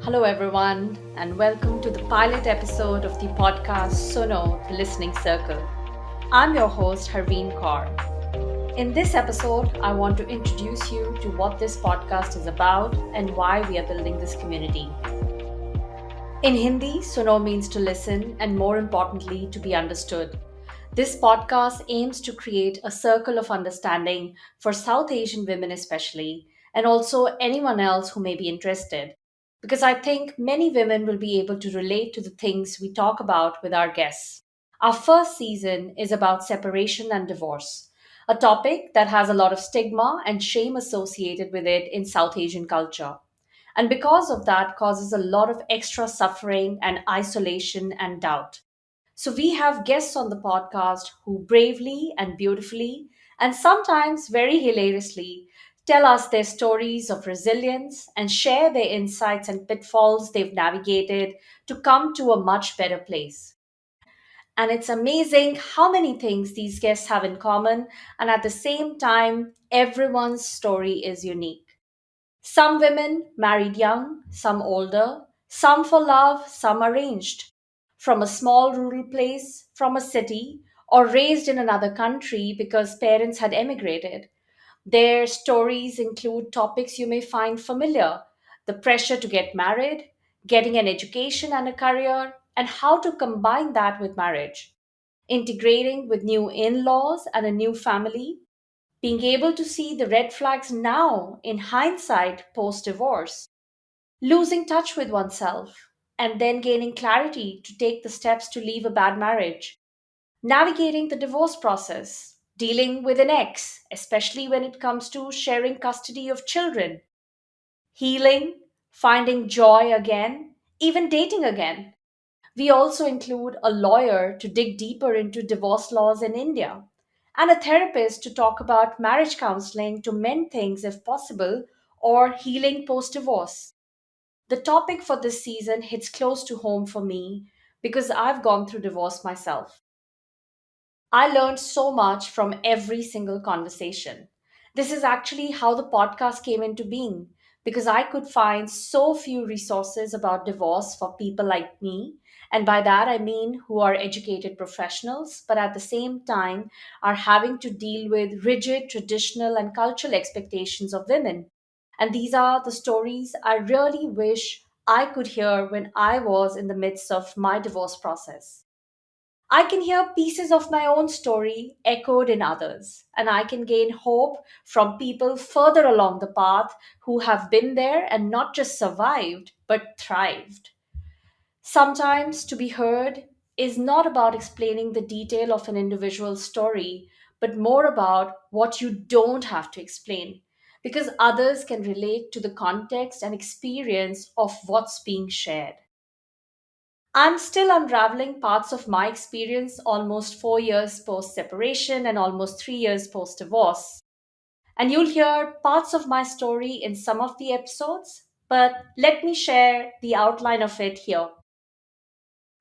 Hello, everyone, and welcome to the pilot episode of the podcast Sunoh, the Listening Circle. I'm your host, Harveen Kaur. In this episode, I want to introduce you to what this podcast is about and why we are building this community. In Hindi, Suno means to listen and, more importantly, to be understood. This podcast aims to create a circle of understanding for South Asian women, especially, and also anyone else who may be interested. Because I think many women will be able to relate to the things we talk about with our guests. Our first season is about separation and divorce, a topic that has a lot of stigma and shame associated with it in South Asian culture. And because of that, causes a lot of extra suffering and isolation and doubt. So we have guests on the podcast who bravely and beautifully, and sometimes very hilariously, tell us their stories of resilience and share their insights and pitfalls they've navigated to come to a much better place. And it's amazing how many things these guests have in common, and at the same time, everyone's story is unique. Some women married young, some older, some for love, some arranged. From a small rural place, from a city, or raised in another country because parents had emigrated. Their stories include topics you may find familiar: the pressure to get married, getting an education and a career, and how to combine that with marriage, integrating with new in laws and a new family, being able to see the red flags now in hindsight post divorce, losing touch with oneself, and then gaining clarity to take the steps to leave a bad marriage, navigating the divorce process, dealing with an ex, especially when it comes to sharing custody of children, healing, finding joy again, even dating again. We also include a lawyer to dig deeper into divorce laws in India, and a therapist to talk about marriage counseling to mend things if possible, or healing post divorce. The topic for this season hits close to home for me because I've gone through divorce myself. I learned so much from every single conversation. This is actually how the podcast came into being because I could find so few resources about divorce for people like me. And by that, I mean who are educated professionals, but at the same time are having to deal with rigid traditional and cultural expectations of women. And these are the stories I really wish I could hear when I was in the midst of my divorce process. I can hear pieces of my own story echoed in others, and I can gain hope from people further along the path who have been there and not just survived, but thrived. Sometimes to be heard is not about explaining the detail of an individual story, but more about what you don't have to explain, because others can relate to the context and experience of what's being shared. I'm still unraveling parts of my experience almost 4 years post separation and almost 3 years post divorce. And you'll hear parts of my story in some of the episodes, but let me share the outline of it here.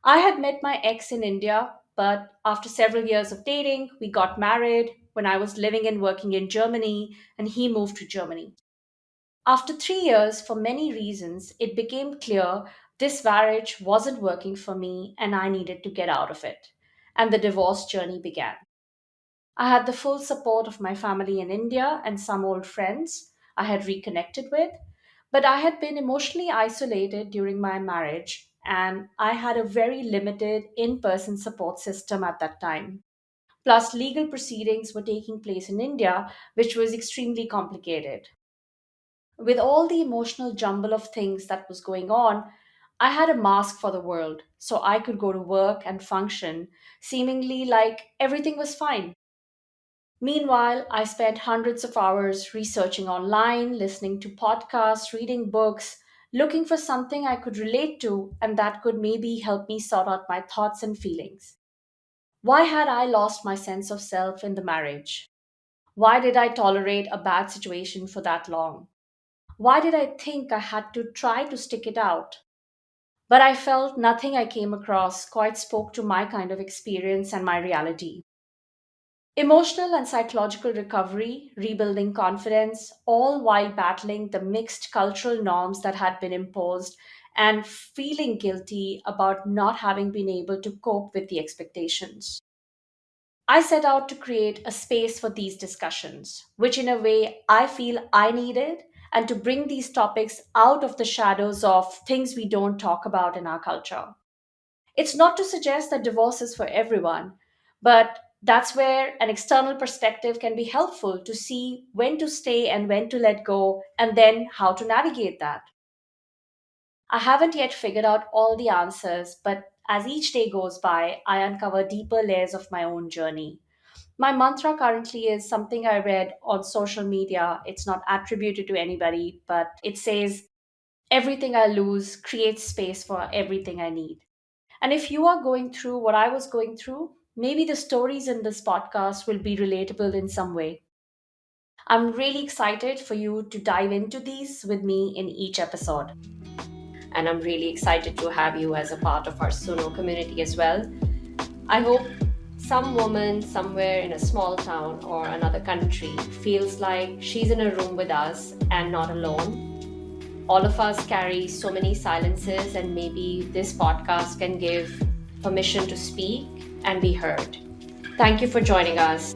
I had met my ex in India, but after several years of dating, we got married when I was living and working in Germany, and he moved to Germany. After 3 years, for many reasons, it became clear this marriage wasn't working for me and I needed to get out of it. And the divorce journey began. I had the full support of my family in India and some old friends I had reconnected with, but I had been emotionally isolated during my marriage and I had a very limited in person support system at that time. Plus, legal proceedings were taking place in India, which was extremely complicated. With all the emotional jumble of things that was going on, I had a mask for the world so I could go to work and function, seemingly like everything was fine. Meanwhile, I spent hundreds of hours researching online, listening to podcasts, reading books, looking for something I could relate to and that could maybe help me sort out my thoughts and feelings. Why had I lost my sense of self in the marriage? Why did I tolerate a bad situation for that long? Why did I think I had to try to stick it out? But I felt nothing I came across quite spoke to my kind of experience and my reality. Emotional and psychological recovery, rebuilding confidence, all while battling the mixed cultural norms that had been imposed and feeling guilty about not having been able to cope with the expectations. I set out to create a space for these discussions, which in a way I feel I needed, and to bring these topics out of the shadows of things we don't talk about in our culture. It's not to suggest that divorce is for everyone, but that's where an external perspective can be helpful to see when to stay and when to let go, and then how to navigate that. I haven't yet figured out all the answers, but as each day goes by, I uncover deeper layers of my own journey. My mantra currently is something I read on social media. It's not attributed to anybody, but it says, everything I lose creates space for everything I need. And if you are going through what I was going through, maybe the stories in this podcast will be relatable in some way. I'm really excited for you to dive into these with me in each episode. And I'm really excited to have you as a part of our Sunoh community as well. I hope some woman somewhere in a small town or another country feels like she's in a room with us and not alone. All of us carry so many silences, and maybe this podcast can give permission to speak and be heard. Thank you for joining us.